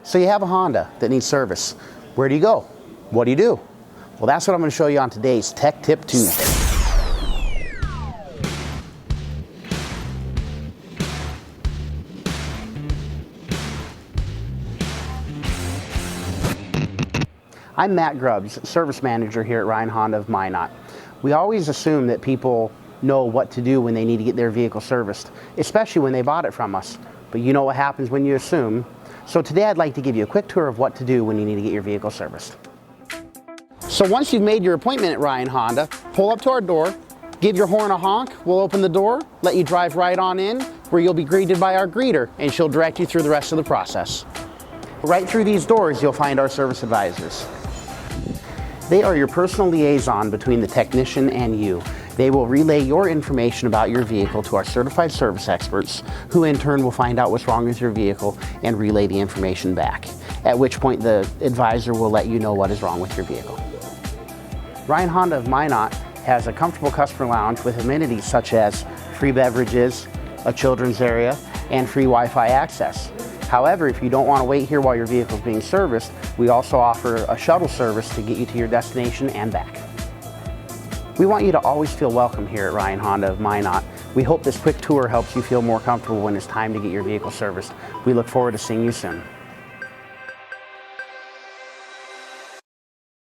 So you have a Honda that needs service. Where do you go? What do you do? Well, that's what I'm going to show you on today's Tech Tip Tuesday. I'm Matt Grubbs, Service Manager here at Ryan Honda of Minot. We always assume that people know what to do when they need to get their vehicle serviced, especially when they bought it from us. But you know what happens when you assume. So today I'd like to give you a quick tour of what to do when you need to get your vehicle serviced. So once you've made your appointment at Ryan Honda, pull up to our door, give your horn a honk, we'll open the door, let you drive right on in, where you'll be greeted by our greeter, and she'll direct you through the rest of the process. Right through these doors, you'll find our service advisors. They are your personal liaison between the technician and you. They will relay your information about your vehicle to our certified service experts, who in turn will find out what's wrong with your vehicle and relay the information back, at which point the advisor will let you know what is wrong with your vehicle. Ryan Honda of Minot has a comfortable customer lounge with amenities such as free beverages, a children's area, and free Wi-Fi access. However, if you don't want to wait here while your vehicle is being serviced, we also offer a shuttle service to get you to your destination and back. We want you to always feel welcome here at Ryan Honda of Minot. We hope this quick tour helps you feel more comfortable when it's time to get your vehicle serviced. We look forward to seeing you soon.